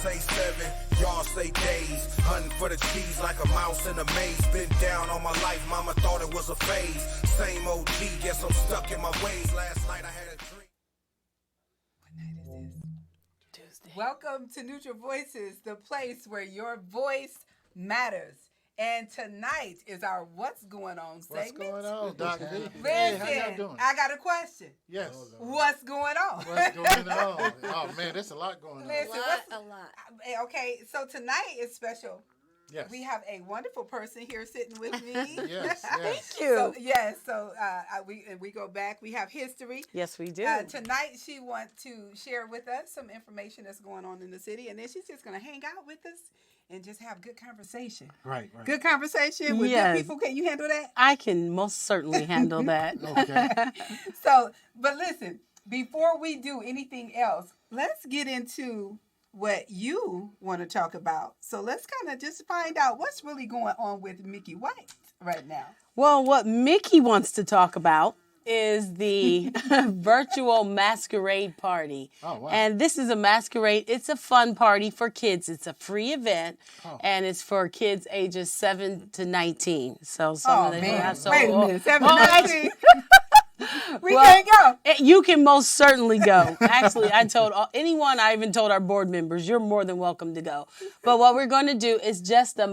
say 7, y'all say days. Hunting for the cheese like a mouse in a maze. Been down all my life, mama thought it was a phase. Same OG, guess I'm stuck in my ways. Last night I had a dream. What night is this? Tuesday. Welcome to Neutral Voices, the place where your voice matters. And tonight is our What's Going On segment. What's going on, Dr. V? Listen, Hey, how y'all doing? I got a question. Yes. What's going on? What's going on? Oh, man, there's a lot going on. Listen, A lot. Okay, so tonight is special. Yes. We have a wonderful person here sitting with me. Yes. Thank you. So we go back. We have history. Yes, we do. Tonight she wants to share with us some information that's going on in the city, and then she's just going to hang out with us and just have good conversation. Right. Good conversation with Yes. good people. Can you handle that? I can most certainly handle that. Okay. But listen, before we do anything else, let's get into what you want to talk about. So let's kind of just find out what's really going on with Mickey White right now. Well, what Mickey wants to talk about is the virtual masquerade party. Oh, wow. And this is a masquerade. It's a fun party for kids. It's a free event, and it's for kids ages 7 to 19. So some of them have so Wait a minute, 7 Oh, to 19? We Well, can't go. You can most certainly go. Actually, I even told our board members, you're more than welcome to go. But what we're going to do is just a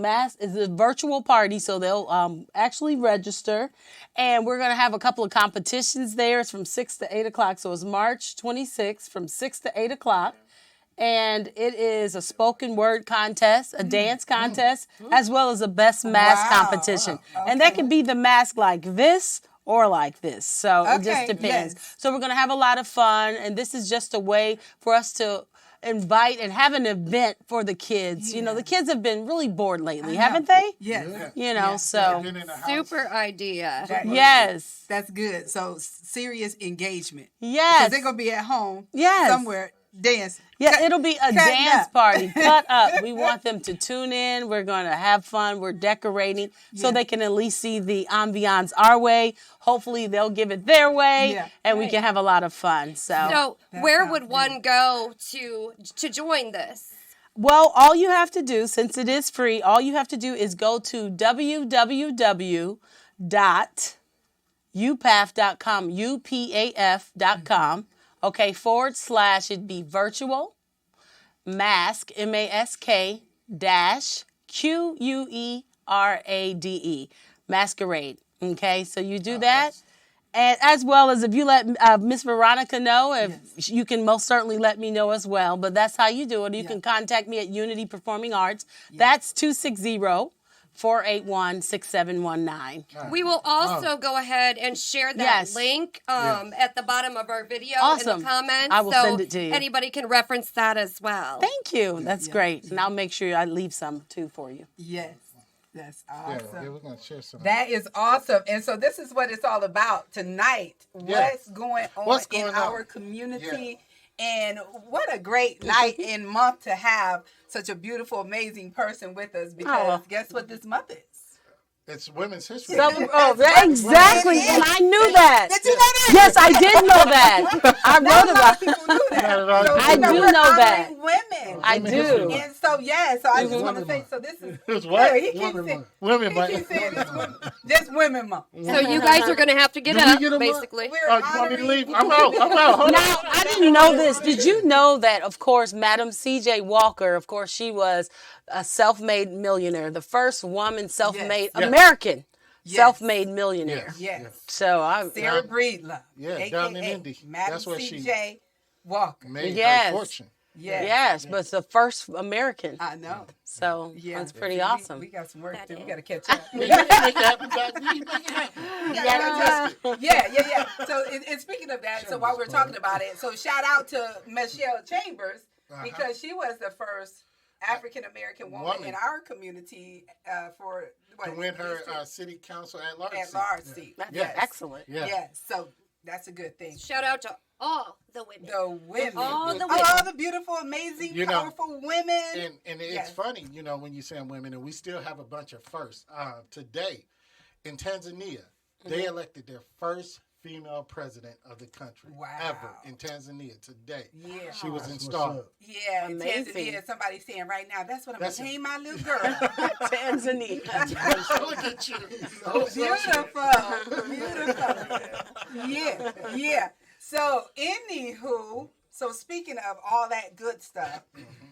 virtual party. So they'll actually register. And we're going to have a couple of competitions there. It's from 6 to 8 o'clock. So it's March 26th from 6 to 8 o'clock. And it is a spoken word contest, a dance contest, as well as a best mask competition. And that can be the mask like this or like this. So it just depends. Yes. So we're going to have a lot of fun. And this is just a way for us to invite and have an event for the kids. You know, the kids have been really bored lately, haven't they? Yes. You know, so Been in the house. Super idea. yes. That's good. So serious engagement. Yes. Because they're going to be at home Yes. somewhere dancing. Yeah, it'll be a Cutting dance up. party. Cut up. We want them to tune in. We're going to have fun. We're decorating so they can at least see the ambiance our way. Hopefully they'll give it their way, and we can have a lot of fun. So That where sounds would one go to join this? Well, all you have to do, since it is free, all you have to do is go to www.upaf.com, UPAF.com. Okay, / it'd be virtual mask, MASK dash QUERADE, masquerade. Okay, so you do that. And as well as if you let Miss Veronica know, if you can most certainly let me know as well. But that's how you do it. You can contact me at Unity Performing Arts. That's 260-481-6719. We will also go ahead and share that link at the bottom of our video in the comments. I will send it to you. Anybody can reference that as well. Thank you. That's great. And I'll make sure I leave some too for you. Yes. That's awesome. Yeah, we're going to share some. That is awesome. And so this is what it's all about tonight. What's going on in our community. And what a great night and month to have such a beautiful, amazing person with us, because guess what this month is? It's Women's History. Exactly. And I knew that. Did you know that? Yes, I did know that. I Not wrote a lot about of people knew that. I do we're know that. honoring women. I do. And so, so I just want to say, so this is... It's what? He keeps saying, Women he month. keeps saying it's just women month. So you guys are going to have to get Do we up, get 'em up? basically. We're Oh, you want me to honoring- leave? I'm out. Hold Now, I didn't know this. Did you know that, of course, Madam C.J. Walker, of course, she was a self-made millionaire, the first woman self-made American self-made millionaire. Yes. So I'm Sarah Breedlove. Yeah, down in Indy. Madam That's where she C.J. Walker. made Yes. her fortune. Yes, but it's the first American. I know. So Yeah. that's pretty We- awesome. We got some work to do. We got to catch up. Make it happen, Dr. V. Make it happen. You gotta adjust it. Yeah. So, and speaking of that, so while we're talking about it, so shout out to Michelle Chambers, because she was the first African American woman in our community for To win her city council at large seat. That's Yes. excellent. Yeah. Yes. So that's a good thing. Shout out to all the women. The women. All the women. All the beautiful, amazing, powerful women. And it's funny, when you say women, and we still have a bunch of firsts. Today, in Tanzania, they elected their first female president of the country Wow. ever in Tanzania today. Yeah. She was That's installed. what's up. Yeah, in Amazing. Tanzania, somebody's saying right now, that's what I'm That's going to it. name my little girl. Tanzania. Look at you. Beautiful. Yeah. So, anywho, so speaking of all that good stuff,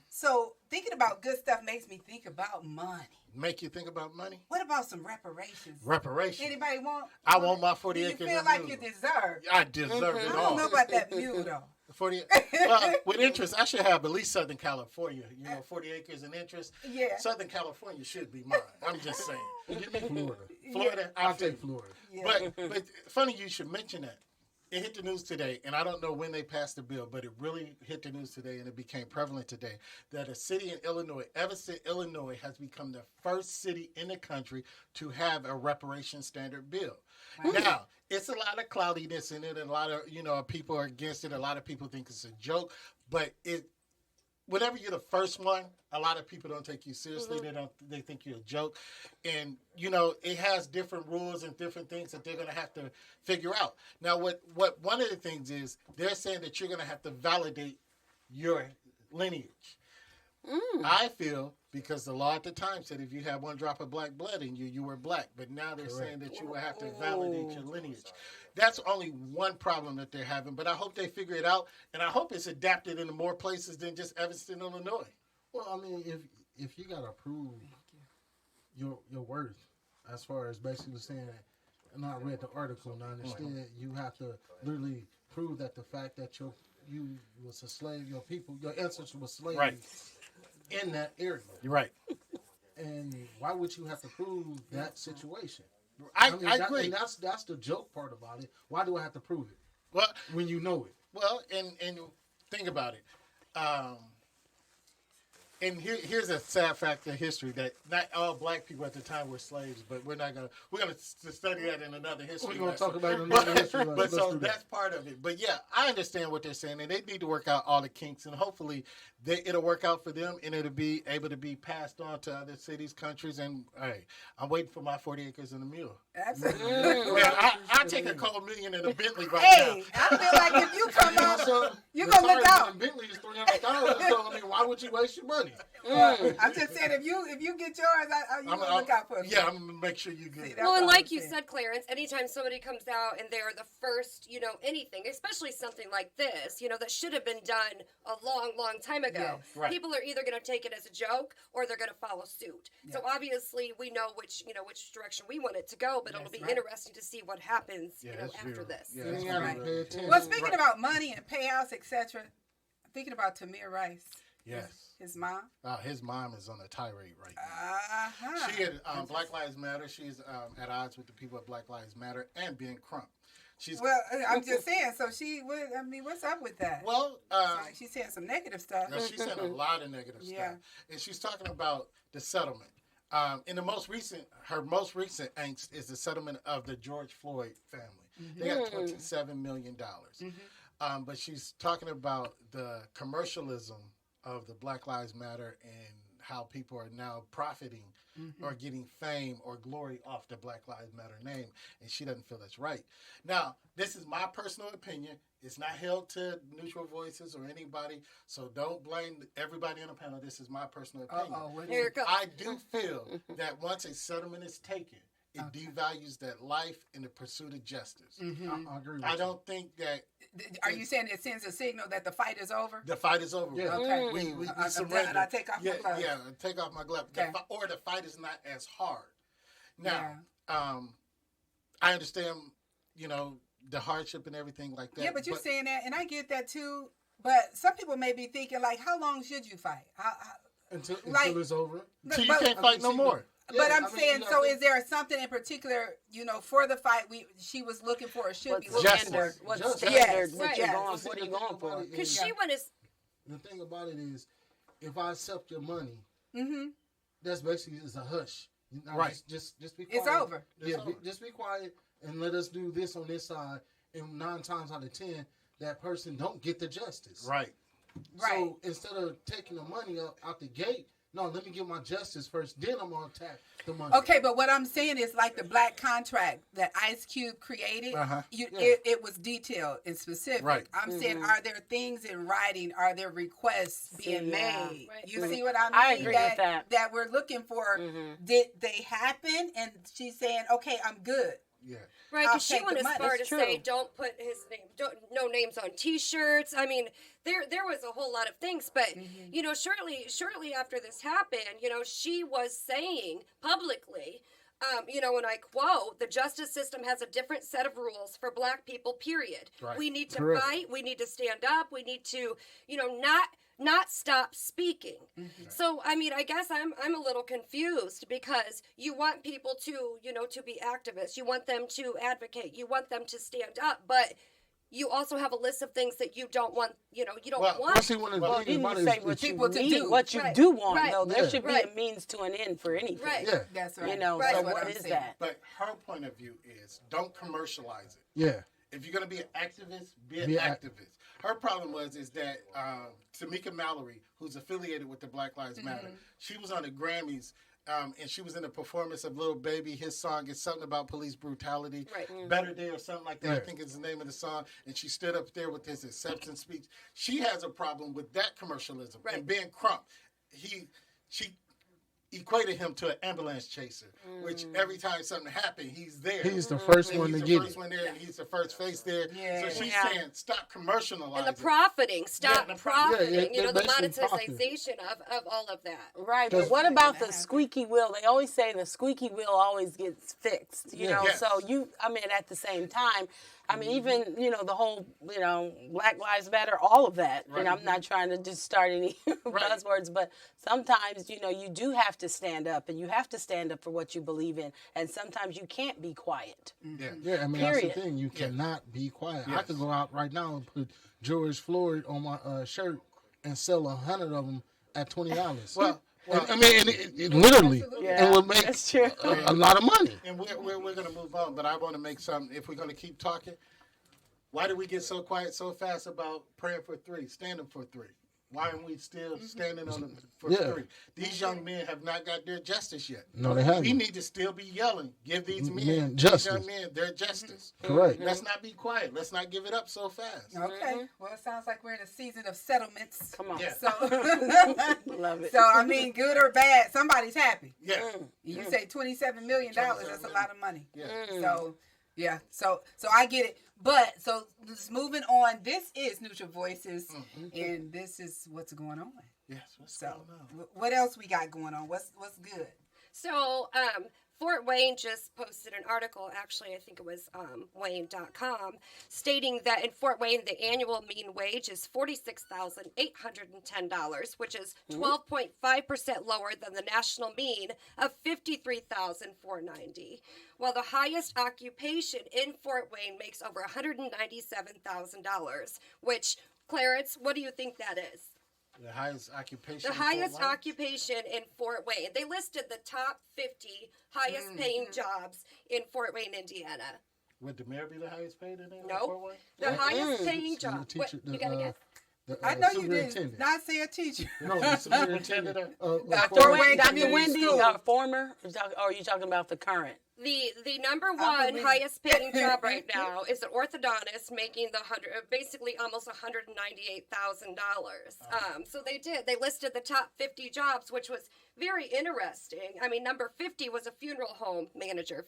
so thinking about good stuff makes me think about money. Make you think about money? What about some reparations? Reparations. Anybody want? I want my 40 Do you acres feel and like mule. you deserve? I deserve it I all. don't know about that mule though. 40. Well, with interest, I should have at least Southern California. 40 acres in interest. Yeah. Southern California should be mine. I'm just saying. Give me Florida. Florida, I'll take Florida. Yeah. But funny you should mention that. It hit the news today, and I don't know when they passed the bill, but it really hit the news today, and it became prevalent today, that a city in Illinois, Evanston, Illinois, has become the first city in the country to have a reparation standard bill. Now, it's a lot of cloudiness in it, and a lot of, people are against it. A lot of people think it's a joke, but whenever you're the first one, a lot of people don't take you seriously. They think you're a joke. And, it has different rules and different things that they're going to have to figure out. Now, what one of the things is, they're saying that you're going to have to validate your lineage. I feel, because the law at the time said if you had one drop of black blood in you, you were black. But now they're saying that you will have to validate your lineage. That's only one problem that they're having, but I hope they figure it out, and I hope it's adapted into more places than just Evanston, Illinois. Well, I mean, if you gotta prove your worth, as far as basically saying, and I read the article, and I understand you have to literally prove that the fact that you was a slave, your ancestors were slaves Right. in that area. You're right. And why would you have to prove that situation? I that- agree. And that's the joke part about it. Why do I have to prove it Well, when you know it? and think about it. And here's a sad fact of history that not all black people at the time were slaves, but we're gonna study that in another history. We're gonna lesson. talk about it in another history lesson. But Let's so do that. that's part of it. But yeah, I understand what they're saying, and they need to work out all the kinks, and hopefully it'll work out for them, and it'll be able to be passed on to other cities, countries, and hey, I'm waiting for my 40 acres and a mule. Absolutely. Man, I take a couple million in a Bentley right Hey, now. I feel like if you come out, So, you're the gonna look Tarzan out. Bentley is $300,000. So I mean, why would you waste your money? I'm just saying, if you get yours, you gonna look out for me. Yeah, I'm gonna make sure you get it. That's Well, and all I'm like you saying. said, Clarence, anytime somebody comes out and they're the first, anything, especially something like this, that should have been done a long, long time ago. Yes. Right. People are either going to take it as a joke or they're going to follow suit. So obviously, we know which direction we want it to go, but it'll be right. interesting to see what happens, that's after real. this. Yeah, You that's gotta right. pay attention. Well, speaking about money and payouts, etc., thinking about Tamir Rice, Yes. his mom. His mom is on a tirade right now. Uh-huh. She had Black Lives Matter. She's at odds with the people at Black Lives Matter and being Crump. She's Well, I'm just saying. So what's up with that? well. She's saying some negative stuff. No, she's saying a lot of negative Yeah. stuff, and she's talking about the settlement. In her most recent angst is the settlement of the George Floyd family. They got $27 million. But she's talking about the commercialism of the Black Lives Matter and how people are now profiting or getting fame or glory off the Black Lives Matter name, and she doesn't feel that's right. Now, this is my personal opinion. It's not held to neutral voices or anybody, so don't blame everybody on the panel. This is my personal opinion. What Here is it goes. I do feel that once a settlement is taken, it devalues that life in the pursuit of justice. I agree with I you. don't think that Are you saying it sends a signal that the fight is over? the fight is over. Yeah. Okay. We I'm surrender. done. I take off my yeah, gloves. Yeah, take off my glove. Okay. Or the fight is not as hard. Now, I understand, the hardship and everything like that. Yeah, but you're saying that, and I get that too. But some people may be thinking, like, how long should you fight? Until like- it's over. So you but- can't fight no more. But Yeah, I'm I mean, saying, you so gotta is there something in particular, for the fight she was looking for or should be What's looking Justice. standard? for? What's Justice. standard? Yes, What you right. going? What are you going for? Because she went as The thing about it is, if I accept your money, that's basically is a hush. Right. Just be quiet. It's over. Yeah, just be quiet and let us do this on this side. And 9 times out of 10, that person don't get the justice. Right. Right. So instead of taking the money out the gate, No, let me get my justice first. Then I'm gonna attack the money. Okay, but what I'm saying is like the black contract that Ice Cube created. It was detailed and specific. Right. I'm saying, are there things in writing? Are there requests being made? Right. You see what I mean? I agree with that. That we're looking for. Did they happen? And she's saying, okay, I'm good. Yeah. Right, because she take the went as money. far It's to say, don't put his name, no names on T-shirts. I mean, there was a whole lot of things, but you know, shortly after this happened, you know, she was saying publicly, you know, and I quote, "The justice system has a different set of rules for Black people. Period. Right. We need to Correct. fight. We need to stand up. We need to, you know, not stop speaking." So I mean, I guess I'm a little confused because you want people to, you know, to be activists. You want them to advocate. You want them to stand up, but you also have a list of things that you don't want. You know, you don't want. See, one of the Well, things didn't about you it say is what you people to need, do. what you Right. do want, Right. though? There Yeah. should be Right. a means to an end for anything. Right. Yeah. That's right. You know, That's so what what I'm is saying. that? But her point of view is don't commercialize it. Yeah. If you're gonna be an activist, be an Be an activist. Her problem is that Tamika Mallory, who's affiliated with the Black Lives Matter, she was on the Grammys. And she was in a performance of Lil Baby. His song is something about police brutality. Right. Better Day or something like that. I Yeah. think is the name of the song. And she stood up there with his acceptance speech. She has a problem with that commercialism. Right. And Ben Crump, she equated him to an ambulance chaser, which every time something happened, he's there. He's the first And one he's to the get first it. one there, and he's the first face there. Yeah. So she's Yeah. saying, stop commercializing. And the profiting, stop Yeah, profiting. yeah, you know, the they're basically profiting. monetization of all of that. Right, but what about the squeaky wheel? They always say the squeaky wheel always gets fixed, you know? Yes. So I mean, at the same time, I mean, even, you know, the whole, you know, Black Lives Matter, all of that. Right. And I'm not trying to just start any buzzwords, but sometimes, you know, you do have to stand up and you have to stand up for what you believe in. And sometimes you can't be quiet. Yeah. Yeah, I mean Period. that's the thing. You cannot be quiet. I Yes. could go out right now and put George Floyd on my shirt and sell 100 of them at $20. Well, I mean, and it literally, and will make That's true. a lot of money. And we're going to move on, but I want to make something. If we're going to keep talking, why did we get so quiet so fast about praying for three, standing for three? Why aren't we still standing on them for Yeah. three? These young men have not got their justice yet. No, they haven't. We need to still be yelling. Give these men, Men these justice. young men, their justice. Correct. Let's not be quiet. Let's not give it up so fast. Okay. Well, it sounds like we're in a season of settlements. Come on. Yeah. So, Love it. so I mean, good or bad, somebody's happy. Yeah. You say $27 million. That's a lot of money. Yeah. So, yeah. So I get it. But so just moving on. This is Neutral Voices, and this is what's going on. Yes. What's So, going on? what else we got going on? What's good? So, Fort Wayne just posted an article, actually, I think it was Wayne.com, stating that in Fort Wayne, the annual mean wage is $46,810, which is 12.5% lower than the national mean of $53,490. While the highest occupation in Fort Wayne makes over $197,000, which, Clarence, what do you think that is? The highest occupation. The in Fort highest Wayne? occupation in Fort Wayne. They listed the top 50 highest paying jobs in Fort Wayne, Indiana. Would the mayor be the highest paid in there? Nope. Fort Wayne? The highest paying The job. What, teacher, you gotta guess? I know you did superintendent. not say a teacher. No, the superintendent. Dr. Wayne Dr. Community Wendy, School. former, or are you talking about the current? The number I one believe- highest paying job right now is an orthodontist making basically almost $198,000. So they listed the top 50 jobs, which was very interesting. I mean, number 50 was a funeral home manager.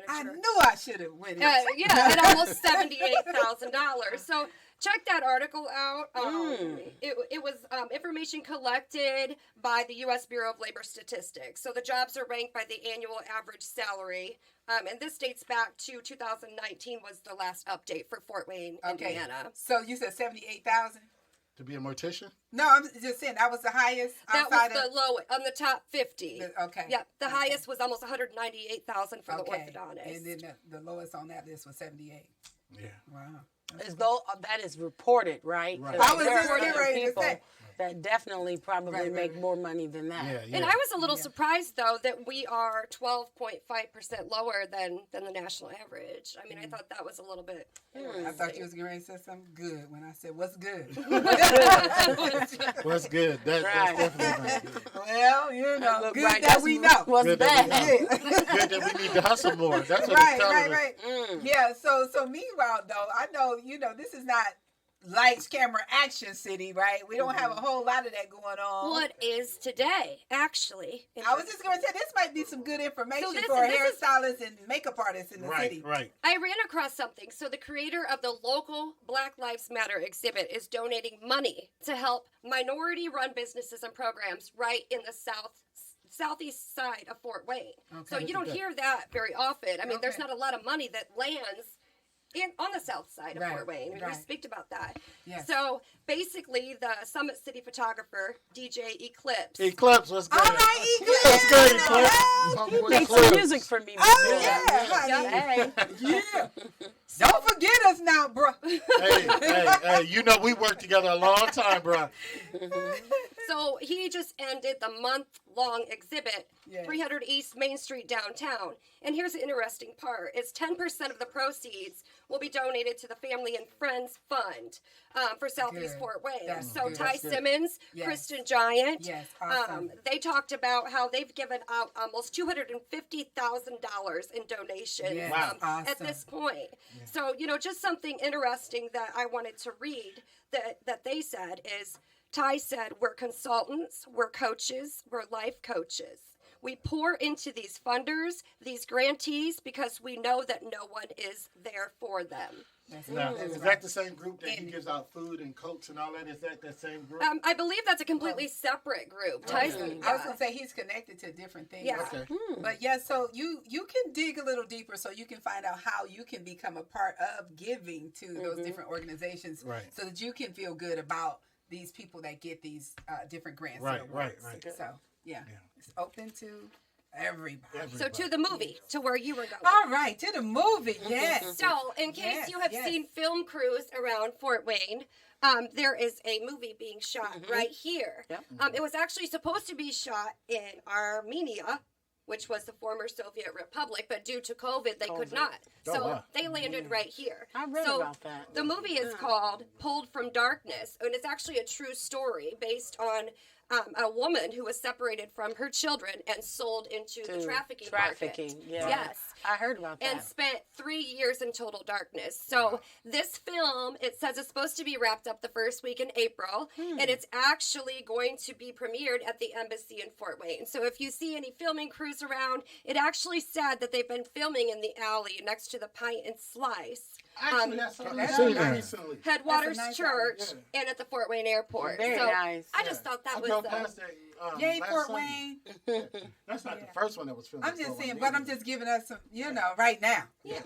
I knew I should have went. Yeah, at almost $78,000. So check that article out. It was information collected by the U.S. Bureau of Labor Statistics. So the jobs are ranked by the annual average salary. And this dates back to 2019 was the last update for Fort Wayne, Okay. Indiana. So you said 78,000. To be a mortician? No, I'm just saying that was the highest. That was outside the of, low on the top 50. Okay. Yep, the highest was almost $198,000 for the Okay. orthodontist. And then the lowest on that list was 78. Yeah. Wow. As though that is reported, right? Right. Like, I was there are just getting other ready to people say. that definitely probably Right, make right. more money than that. Yeah. And I was a little surprised, though, that we are 12.5% lower than the national average. I mean, I thought that was a little bit. I thought you was getting ready to say something good when I said, "What's good?" What's good? That's definitely not good. Well, you know, Look, good right, that that's we know. what's Good that bad. we know. Good that we need to hustle more. That's what Right, it's telling right, us. right. Yeah. So meanwhile, though, I know this is not lights, camera, action city, right? We don't have a whole lot of that going on. What is today, actually? I was just going to say this might be some good information So this- for this is- hairstylists and makeup artists in the city. Right. I ran across something. So the creator of the local Black Lives Matter exhibit is donating money to help minority-run businesses and programs right in the southeast side of Fort Wayne. So Okay. you don't hear that very often. I mean, there's Okay. not a lot of money that lands on the south side of Right, Fort Wayne. We right. speak about that. Yes. So basically, the Summit City photographer, DJ Eclipse. Eclipse, what's good? All right, Eclipse. What's good, Hello. Eclipse? Make some music for me. Oh, man. yeah, honey. Hey. Yeah. Don't forget us now, bro. Hey, you know we worked together a long time, bro. So he just ended the month-long exhibit, Yes. 300 East Main Street downtown. And here's the interesting part: is 10% of the proceeds will be donated to the Family and Friends Fund for Southeast Good. Fort Wayne. That's So good. Ty That's good. Simmons, Yes. Kristen Giant, Yes, awesome. they talked about how they've given out almost $250,000 in donations Yes, Wow. awesome. at this point. So, just something interesting that I wanted to read that they said is, Ty said, we're consultants, we're coaches, we're life coaches. We pour into these funders, these grantees, because we know that no one is there for them. Now, is right. that the same group that he gives out food and cokes and all that? Is that same group? I believe that's a completely separate group. Tyson, I was gonna say he's connected to different things. Yeah. Okay. But yeah, so you can dig a little deeper so you can find out how you can become a part of giving to those different organizations, Right. so that you can feel good about these people that get these different grants. Right, and right, awards. right. So yeah, it's open to everybody. so to the movie, to where you were going. All right, to the movie. Yes. So, in case Yes, you have yes. seen film crews around Fort Wayne, there is a movie being shot right here. Yep. It was actually supposed to be shot in Armenia, which was the former Soviet Republic, but due to COVID, they could not. Oh, So wow. they landed right here. I read So about that. the movie is called Pulled from Darkness, and it's actually a true story based on a woman who was separated from her children and sold into the trafficking market. yeah. Yes. I heard about that. And spent 3 years in total darkness. So this film, it says it's supposed to be wrapped up the first week in April, and it's actually going to be premiered at the embassy in Fort Wayne. So if you see any filming crews around, it actually said that they've been filming in the alley next to the Pint and Slice, Actually, that's something that's I've seen nice. recently. Headwaters nice Church, alley, and at the Fort Wayne Airport. Very so nice. I just thought that I was drove past that. Yay, last Fort Sunday. Wayne. That's not the first one that was filmed. I'm just saying, but I'm just giving us some, right now. Yeah.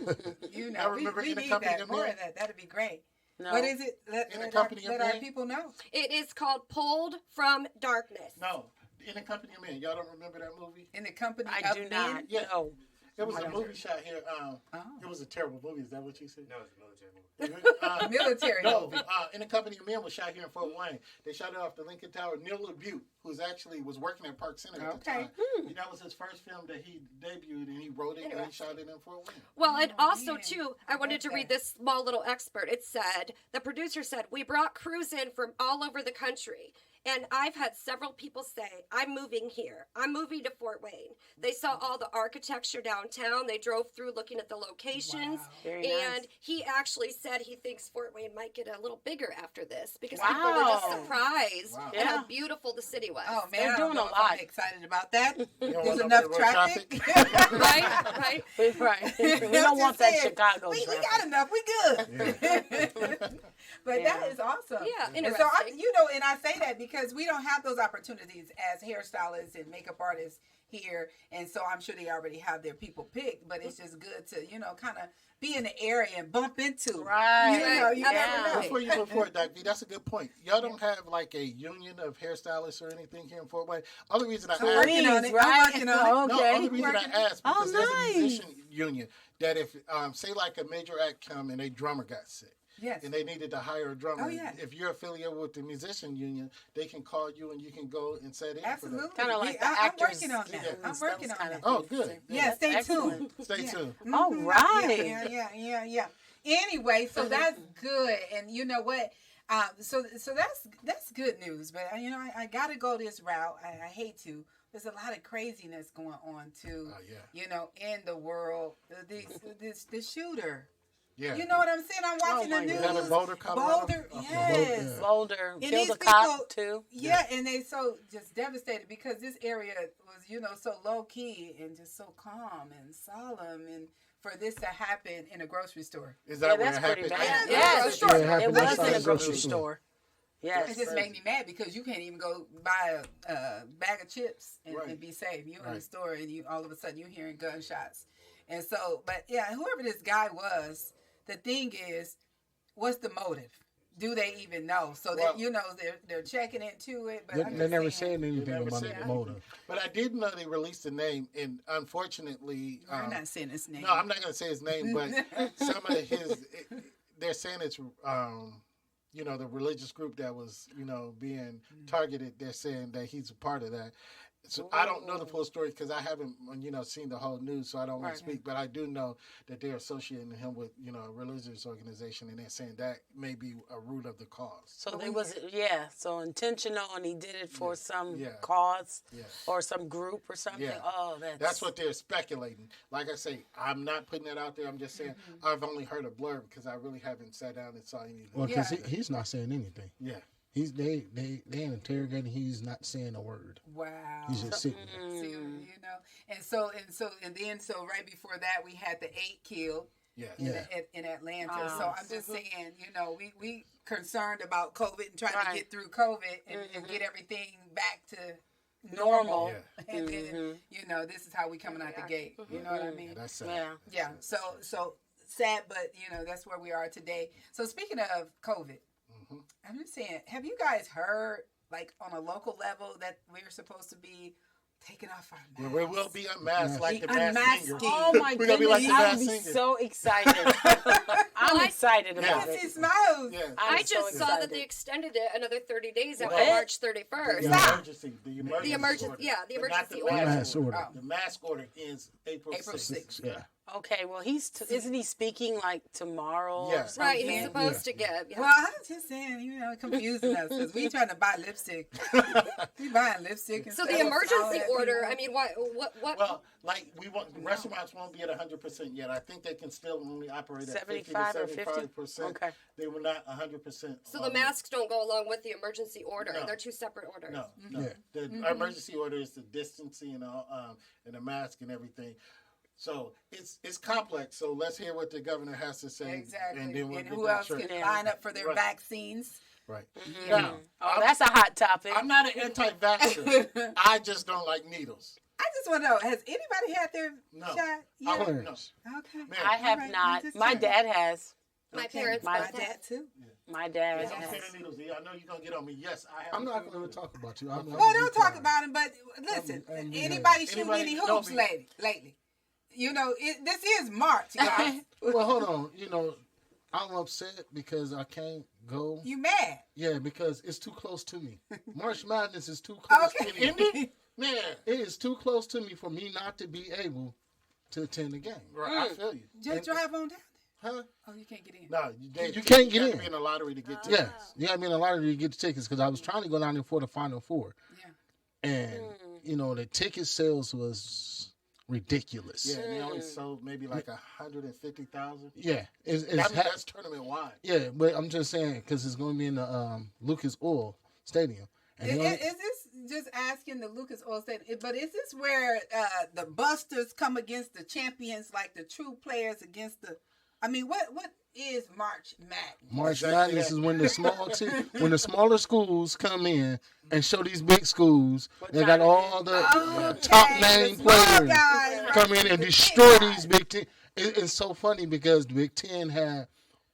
I remember we in the need company that, of more man. of that. That'd be great. No. What is it? Let In the our, company of let our man? people know. It is called Pulled from Darkness. No, In the Company of Men. Y'all don't remember that movie? In the company I of do men. not. Yeah. No. It was a movie shot here. Oh. It was a terrible movie. Is that what you said? No, it's a military movie. Military No, movie. In the Company of Men was shot here in Fort Wayne. They shot it off the Lincoln Tower. Neil LaBute, who's actually was working at Park Center at the Okay. time. And that was his first film that he debuted, and he wrote it and he shot it in Fort Wayne. Well, and also, man. too, I wanted to Okay. read this small little expert. It said, the producer said, we brought crews in from all over the country. And I've had several people say, I'm moving here. I'm moving to Fort Wayne. They saw all the architecture downtown. They drove through looking at the locations. Wow. Very and nice. he actually said he thinks Fort Wayne might get a little bigger after this because Wow. people were just surprised Wow. at how Yeah. beautiful the city was. Oh man, They're I don't doing know a if I'm lot. excited about that. don't There's want enough no traffic. Right, right. Right. We I'm don't want just that saying, Chicago We traffic. got enough. We good. But Yeah. that is awesome. Yeah, And so interesting. and I say that because we don't have those opportunities as hairstylists and makeup artists here, and so I'm sure they already have their people picked. But it's just good to kind of be in the area and bump into. Right. You Right. never know. Before you move forward, Doc B, that's a good point. Y'all don't have like a union of hairstylists or anything here in Fort Wayne. Only reason I ask, Working on it. Right? I'm working on it. no, Okay. only reason I ask because there's a nice. musician union that if say like a major act come and a drummer got sick, Yes. and they needed to hire a drummer. Oh, yeah. If you're affiliated with the musician union, they can call you and you can go and set in Absolutely. for that. Kind of like the I'm actors. working on that. Guild. I'm That working was on kinda- that. Oh, good. Yeah, stay Excellent. tuned. Stay Yeah. tuned. All right. Yeah. Anyway, so that's good, and you know what? So that's good news. But you know, I gotta go this route. I hate to. There's a lot of craziness going on too. Oh, yeah. You know, in the world, the shooter. Yeah. You know what I'm saying? I'm watching Oh, the my news. Is that in Boulder, Colorado? Boulder, Okay. yes. Boulder And killed these a cop people- too. Yeah, and they so just devastated because this area was, you know, so low key and just so calm and solemn, and for this to happen in a grocery store, Is Yeah, that where that's it pretty happened? bad. Yeah, Yes, grocery store. Yeah, it it happened was inside in a the grocery grocery store. it Yes. just made me mad because you can't even go buy a bag of chips and, Right. and be safe. You're in the Right. store and you all of a sudden you're hearing gunshots, and so, but yeah, whoever this guy was, the thing is, what's the motive? Do they even know? So Well- that you know they're checking into it, but They, I'm they just never saying, said anything never about said the anything. motive. But I did know they released the name, and unfortunately, We're not saying his name. no, I'm not going to say his name, but some of his, they're saying it's, you know, the religious group that was, you know, being targeted. They're saying that he's a part of that. So I don't know the full story because I haven't, you know, seen the whole news, so I don't want to speak. But I do know that they're associating him with, you know, a religious organization, and they're saying that may be a root of the cause. So they was so intentional, and he did it for some Yeah. cause Yeah. or some group or something. Yeah. Oh, That's what they're speculating. Like I say, I'm not putting that out there. I'm just saying I've only heard a blurb because I really haven't sat down and saw anything. Well, because Yeah. he's not saying anything. Yeah. He's they interrogating. He's not saying a word. Wow. He's just sitting there. See, you know, and then right before that we had the 8 killed Yeah. in Atlanta. Oh. So I'm just saying, you know, we concerned about COVID and trying to Right. get through COVID and get everything back to normal. Yeah. And then, you know, this is how we coming out the gate. You know what I mean? Yeah, that's sad. Yeah. Yeah. So sad, but you know, that's where we are today. So speaking of COVID, I'm just saying, have you guys heard, like, on a local level that we're supposed to be taking off our masks? Well, we will be unmasked like the Unmasking. masked singers. Oh my We're gonna be like goodness! the I masked would be singers. so excited. I'm excited I about can see it. smiles. Yeah. I'm I just so saw that excited. they extended it another 30 days after Well, March 31st. The Stop. emergency. The emergency order. Yeah, the But not emergency mask order. Mask order. The mask order ends April April 6th. 6th. Yeah. Okay, well, isn't he speaking like tomorrow? Yeah. Or something? Right, he's supposed to give. Yeah. Well, I'm just saying, you know, confusing us because we trying to buy lipstick. We buying lipstick. So instead the of emergency all that order, people- I mean, what? Well, like restaurants won't be at 100% yet. I think they can still only operate at 75 or 50 50? to 75%. Okay. They were not 100%. So the masks don't go along with the emergency order. No. They're two separate orders. No, no. Yeah. The emergency order is the distancing and the mask and everything. So it's complex. So let's hear what the governor has to say. Exactly. And then we'll And get who that else straight. can line up for their Right. vaccines? Right. Mm-hmm. Now, Oh, that's a hot topic. I'm not an anti-vaxxer. I just don't like needles. I just want to know, has anybody had their No. shot? I Yeah. don't know. Clarence. Okay. Man, I have All right, not. I'm just My checking. dad has. My Okay. parents. My My both dad have. too. My dad Yes, I'm has. saying needles. I know you're gonna get on me. Yes, I have. I'm not going to talk about you. I'm Well, don't talk about him, but listen, And- anybody shooting Anybody any know hoops me? lately? You know, this is March, guys. Well, hold on. You know, I'm upset because I can't go. You mad? Yeah, because it's too close to me. March Madness is too close to me. Okay. Man, It is too close to me for me not to be able to attend the game. right, I feel you. Just drive on down Huh? there. Oh, you can't get in. No, You can't get have to in. be in a lottery to get to. Yes. You got me in a lottery to get the tickets because I was trying to go down there for the Final Four. Yeah. And, you know, the ticket sales was ridiculous. Yeah, and they only sold maybe like 150,000. Yeah. That's tournament wide. Yeah, but I'm just saying because it's going to be in the Lucas Oil Stadium. And Is, they only- is this just asking the Lucas Oil Stadium? But is this where the busters come against the champions, like the true players against the? I mean, what is March Madness? March Exactly Madness that. is when the when the smaller schools come in and show these big schools. They got all the top name the small players guys, come right? in and The destroy big these guys. Big Ten. It's so funny because the Big Ten had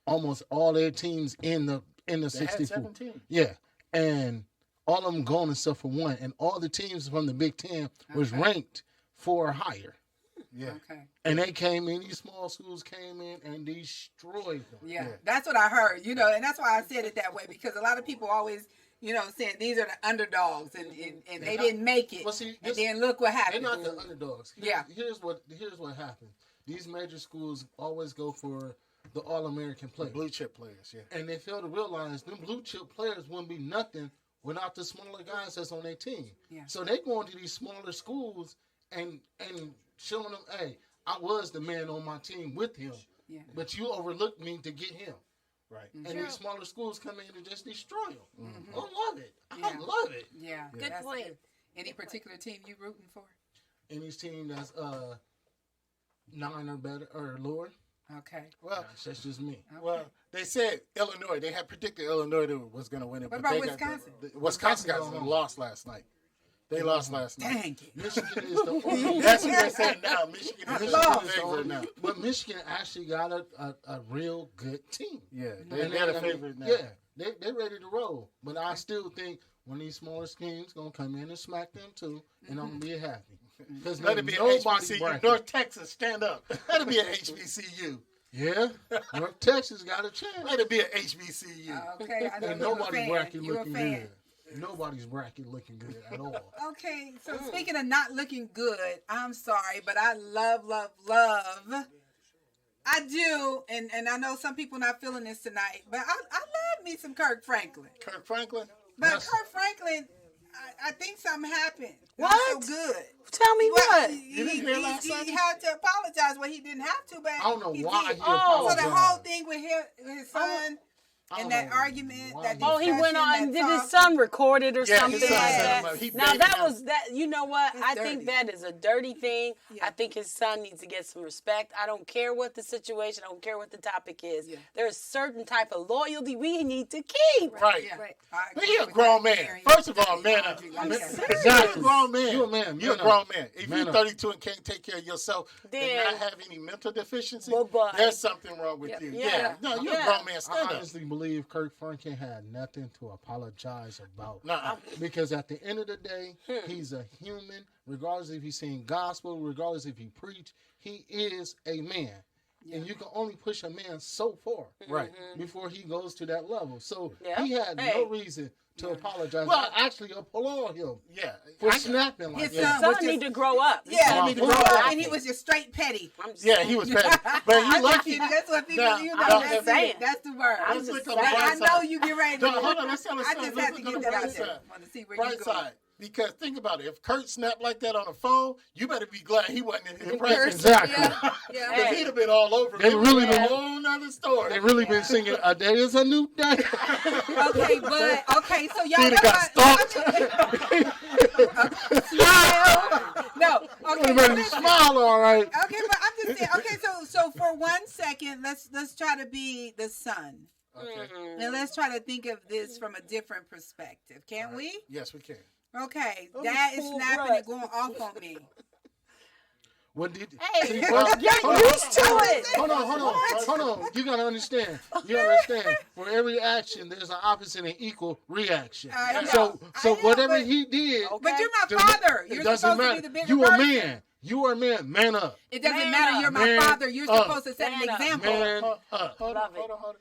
almost all their teams in the They had 64. 17. Yeah, and all of them gone except for one, and all the teams from the Big Ten was ranked 4 or higher. Yeah. Okay. And they came in, these small schools came in and destroyed them. Yeah, that's what I heard. You know, and that's why I said it that way, because a lot of people always, you know, saying these are the underdogs and they didn't make it. Well, see, and then look what They're happened. not the underdogs. Yeah. Here's what happened. These major schools always go for the All-American players. Blue chip players, yeah. And they fail to realize them blue chip players wouldn't be nothing without the smaller guys that's on their team. Yeah. So they go into these smaller schools and showing them, hey, I was the man on my team with him, Yeah. but you overlooked me to get him. Right. And these smaller schools come in and just destroy them. Mm-hmm. I love it. I Yeah. love it. Yeah. Good that's point. good. Any particular team you rooting for? Any team that's 9 or better or lower, Okay. Well, that's just me. well, they said Illinois. They had predicted Illinois was going to win it. What but about they Wisconsin? Wisconsin got lost last night. They lost last night. Dang it. Michigan is the only. That's what they're saying now. Michigan is the favorite now. But Michigan actually got a real good team. Yeah, And they're the favorite now. Yeah, they're ready to roll. But I still think one of these smaller schemes gonna come in and smack them too, and I'm gonna be happy. Because Let it be an nobody HBCU. bracket. North Texas, stand up. Let it be an HBCU. Yeah, North Texas got a chance. Let it be an HBCU. Okay. I know And you're a nobody's fan. bracket You're a looking fan. good. Nobody's bracket looking good at all. Okay, so speaking of not looking good, I'm sorry, but I love. I do, and I know some people not feeling this tonight, but I love me some Kirk Franklin. Kirk Franklin. But Kirk Franklin, I think something happened. What? Not so good. Tell me Well, what. He didn't hear last Sunday? had to apologize. Well, he didn't have to, but I don't know he why did. he So the apologized. whole thing with his son I and don't that know argument, why that he- Oh, he went on. discussion, Did that his talk. son record it or Yeah, something his son like set that? him up. He Now begged that him. was that. You know what? It's I dirty. think that is a dirty thing. Yeah. I think his son needs to get some respect. I don't care what the situation. I don't care what the topic is. Yeah. There's certain type of loyalty we need to keep. Right. Yeah. Right. I But agree he a with grown that. man. Aaron, First of all, man up. Okay. You're a grown man. You a man. You're a Man up. grown man. If Man you're up. 32 and can't take care of yourself Then- and not have any mental deficiency, Bye-bye. there's something wrong with Yep. you. Yeah. Yeah. No, you're Yeah. a grown man. I Stand up. honestly believe Kirk Franklin had nothing to apologize about. Nuh-uh. Because at the end of the day, he's a human. Regardless if he's saying gospel, regardless if he preach, he is a man. And you can only push a man so far, Right. before he goes to that level. So Yeah. he had Hey. no reason to apologize. Well- I actually applaud him Yeah. for snapping like His that. son Son was just- need to grow up. Yeah, need to grow up. and he was just straight petty. I'm just Yeah, he was petty. But he lucky. That's what people, Now, you know, now, that's saying. it. That's the word. I'm Let's just look on the saying. I bright know side. you get ready to. No, hold on, let's tell us I something. just Let's have to look on get the that bright out there. side. Want to see where Bright you go. side. Because think about it. If Kurt snapped like that on the phone, you better be glad he wasn't in In presence. person. Exactly. Yeah. Yeah. Because he'd have been all over. They It would really be a been- whole nother story. They really been singing "A Day Is a New Day." Okay, but okay, so y'all He'd have got stalked. smile. No, okay. Everybody smile, all right. Okay, but I'm just saying. Okay, so for 1 second, let's try to be the son, Okay. and let's try to think of this from a different perspective. Can we? Yes, we can. Okay, Oh, Dad is full snapping breath. and going off on me. What did? Hey, See, you're hold on. used to it. Hold on. You gotta understand. You understand. For every action, there's an opposite and equal reaction. I know. So I know, whatever but- he did, But you're my does- father. it You're doesn't supposed matter. to be the bigger You a person. man. You are a man. Man up. It doesn't Man matter. up. You're my Man father. You're up. supposed to set an Man up. example. Man Hold up. on, Love it. hold on.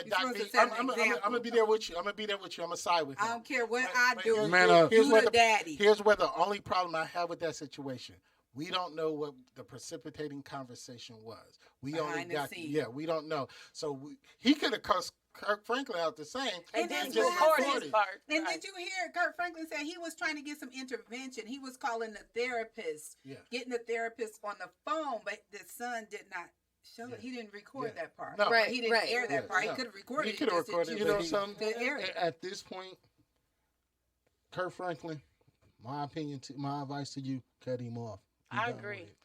You're Doc supposed B, to set an I'm example. gonna be there with you. I'm gonna be there with you. I'm gonna side with you. I don't care what I do. Man up. Here's You where the daddy. Here's where the only problem I have with that situation. We don't know what the precipitating conversation was. We only Behind the got scenes. yeah. We don't know. So he could have cursed Kirk Franklin out the same. And And then that's just what record happened. his part. And Right. did you hear Kurt Franklin say he was trying to get some intervention? He was calling the therapist, Yeah. getting the therapist on the phone, but the son did not show it. Yeah. He didn't record Yeah. that part. No. Right, He didn't right. air that Yeah, part. no. He could have recorded He it. could have just recorded didn't it, You but know he- something? to air it. At this point, Kirk Franklin, my opinion, my advice to you: cut him off. Be I done agree. with it.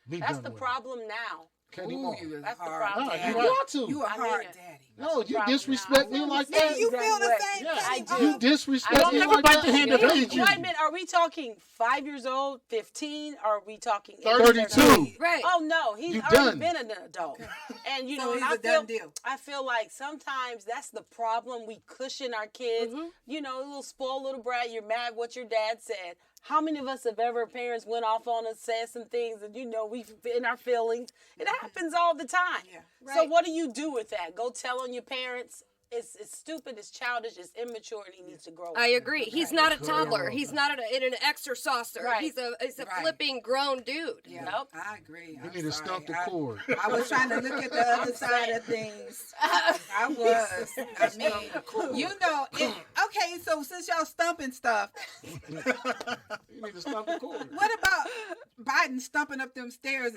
Be That's done the with it. problem now. Cut him Ooh, off. you was That's the hard problem. No, daddy. you You got to. You a I mean hard it. daddy. No, you problem disrespect now. me like Man, that. you feel the way. same Yeah, thing. I do. You disrespect Don't me never like bite that. the hand that Thank feeds you. Wait a minute. Are we talking 5 years old, 15? Or are we talking 32. Right. Oh no, he's You already done. been an adult, and you So know, he's and I a feel, done deal. I feel like sometimes that's the problem. We cushion our kids. Mm-hmm. You know, a little spoiled little brat. You're mad what your dad said. How many of us have ever parents went off on us, said some things, and we in our feelings? It happens all the time. Yeah. So Right. what do you do with that? Go tell on your parents? It's stupid, it's childish, it's immature, and he needs to grow up. I agree. He's not a toddler. He's not in an exerciser. Right. He's a Right. flipping grown dude. Yeah, Nope. I agree. You need to stump the cord. I was trying to look at the other side of things. I was. I mean, okay, so since y'all stumping stuff, You need to stump the cord. what about Biden stumping up them stairs?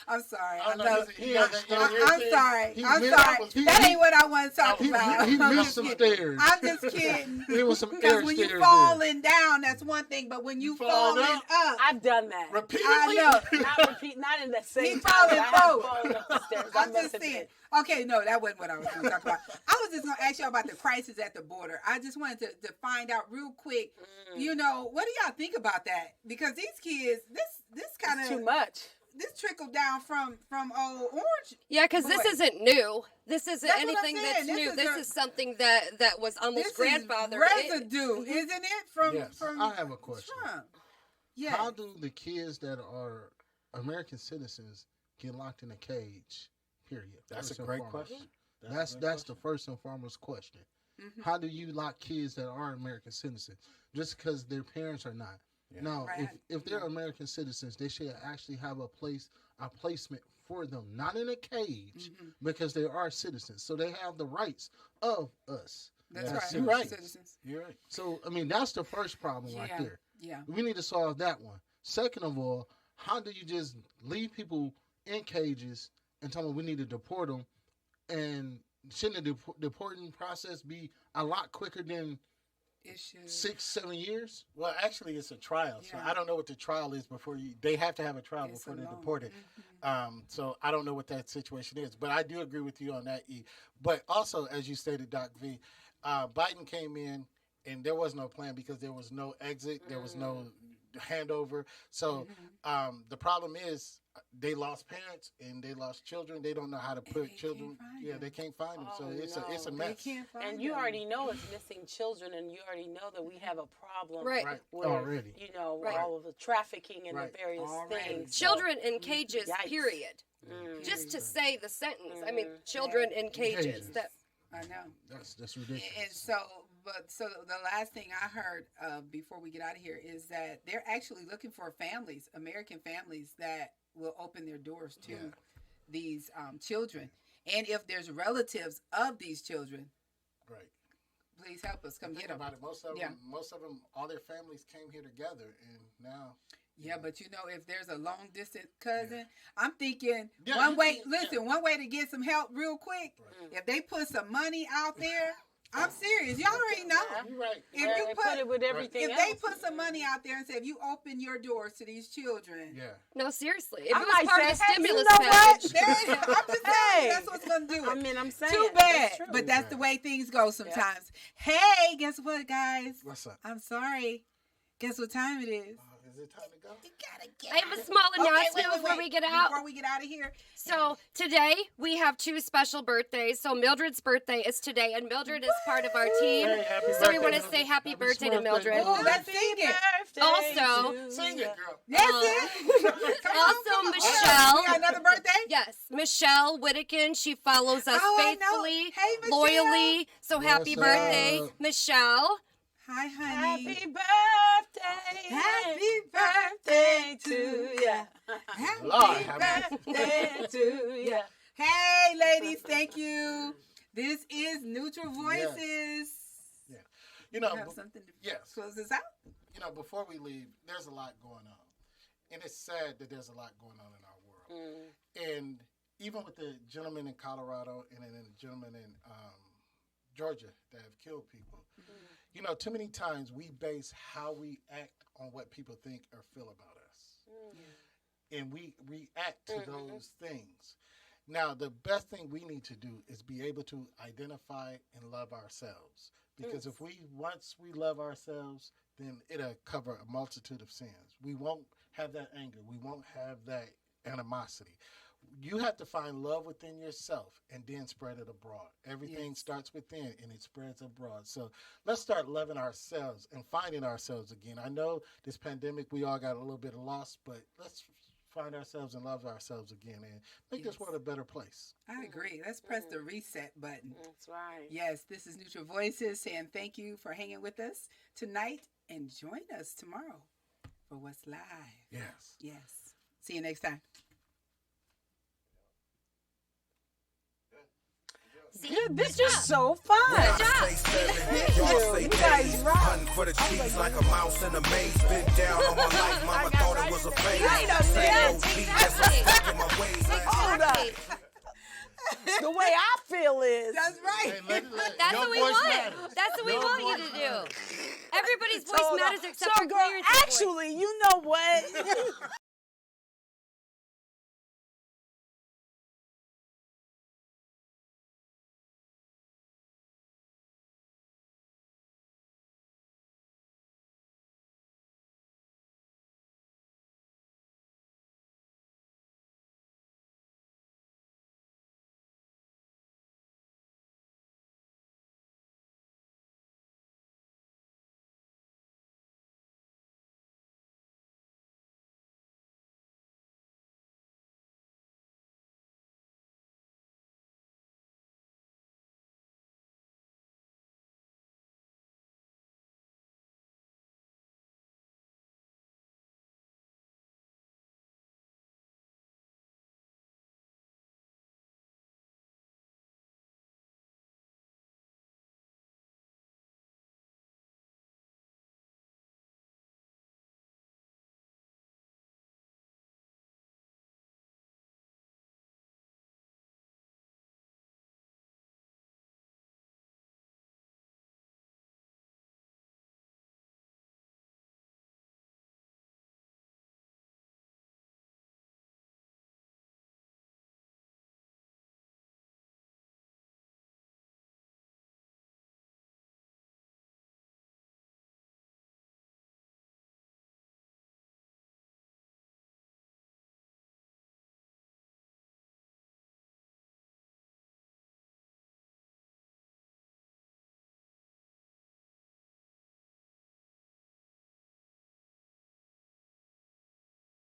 I'm sorry. Oh, no, I'm he has that- sorry. He I'm missed- sorry. he- That he- ain't what I want to talk He about. missed I'm some just kidding. stairs. I'm just kidding. There was some air Because when stairs you there. falling down, that's one thing. But when you Falling falling up, I've done that. Repeatedly. I know. Not in the same He time. falling but I have both. fallen up the stairs. I'm must just admit. saying. Okay, no, that wasn't what I was going to talk about. I was just going to ask y'all about the crisis at the border. I just wanted to find out real quick, what do y'all think about that? Because these kids, this kind It's too of, much. this trickled down from old Orange. Yeah, because this Boy. isn't new. This isn't That's what I'm anything saying. that's This new. is This a- is something that was almost This grandfather. is residue, isn't it? Yes. From I have a question. Trump. Yeah. How do the kids that are American citizens get locked in a cage? Period. That's First a and great foremost. question. That's the first and foremost question. Mm-hmm. How do you lock kids that are American citizens just because their parents are not? Yeah. No, Right. if they're American citizens, they should actually have a placement for them, not in a cage, Mm-hmm. because they are citizens, so they have the rights of us. That's as right. citizens. Right. Citizens. You're right. So I mean, that's the first problem right Yeah. there. Yeah. We need to solve that one. Second of all, how do you just leave people in cages and tell them we need to deport them? And shouldn't the deporting process be a lot quicker than It should. 6-7 years? Well, actually, it's a trial, so Yeah. I don't know what the trial is before you. They have to have a trial It's before a they're long- deported. Mm-hmm. So I don't know what that situation is, but I do agree with you on that. E. But also, as you stated, Doc V, Biden came in and there was no plan because there was no exit, there was no handover. So the problem is they lost parents and they lost children. They don't know how to put they children. can't find Yeah, them. they can't find them. So Oh, it's a no. They mess. can't find And you them. already know it's missing children, and you already know that we have a problem Right. Right. with, Already. Right. all of the trafficking and Right. the various Already. things. Children in cages, Yikes. period. Just to say the sentence. I mean, children in cages. Cages. That I know. That's ridiculous. And so the last thing I heard before we get out of here is that they're actually looking for families, American families that will open their doors to these children. And if there's relatives of these children, Right. please help us come Think get them. about it. Most of Yeah. them, all their families came here together, and now. Yeah, but if there's a long distance cousin, I'm thinking Yeah, one you way. can- Listen, one way to get some help real quick. If they put some money out there, I'm serious. Y'all already know. You're right. If Yeah, you they put it with everything if else. they put some money out there and say, if you open your doors to these children, Yeah. no, seriously. If I it might was part say, of the hey, you stimulus know what? package, I'm just saying Hey. that's what's gonna do it. I mean, I'm saying. Too that's bad, true. but that's the way things go sometimes. Hey, guess what, guys? What's up? I'm sorry. Guess what time it is? Is it time to go? You gotta get I have a small Okay, announcement wait, before we get out. Before we get out of here, So today we have two special birthdays. So Mildred's birthday is today, and Mildred is part of our team. Hey, happy So we birthday, want to Mildred. say happy birthday to birthday, Mildred. Mildred. oh, let's sing it. Birthday Also, to Sing ya. it, girl. That's Um, it. Come on, also come on. Michelle. We got another birthday. Yes, Michelle Whittakin. She follows us Oh, I know. faithfully, Hey, Michelle. loyally. So happy What's birthday, up? Michelle. Hi, honey. Happy birthday. Happy birthday to ya. Happy Lord, have Birthday to ya. Hey, ladies, thank you. This is Neutral Voices. Yeah. You know, You have something to yes. close this out? Before we leave, there's a lot going on. And it's sad that there's a lot going on in our world. And even with the gentleman in Colorado and then the gentleman in Georgia that have killed people, too many times we base how we act on what people think or feel about us. And we react to those things. Now, the best thing we need to do is be able to identify and love ourselves. Because if once we love ourselves, then it'll cover a multitude of sins. We won't have that anger. We won't have that animosity. you have to find love within yourself and then spread it abroad. Everything starts within and it spreads abroad. So let's start loving ourselves and finding ourselves again. I know this pandemic, we all got a little bit of loss, but let's find ourselves and love ourselves again and make this world a better place. I agree. Let's press the reset button. That's right. Yes, this is Neutral Voices saying thank you for hanging with us tonight and join us tomorrow for What's Live. Yes. Yes. See you next time. This is so fun. Good job. Y'all say You guys days. rock. Hunting for the cheese like a mouse in a maze. Been down on my life, mama thought it was a phase. Wait a Same minute. old beat, guess I'm stuck in my ways. Hold up. The way I feel is. That's right. Hey, That's your what we voice want. matters. That's what we Your want you voice to matters. do. Everybody's voice Hold on. matters except So, for girl, Clarence's voice. actually, you know what?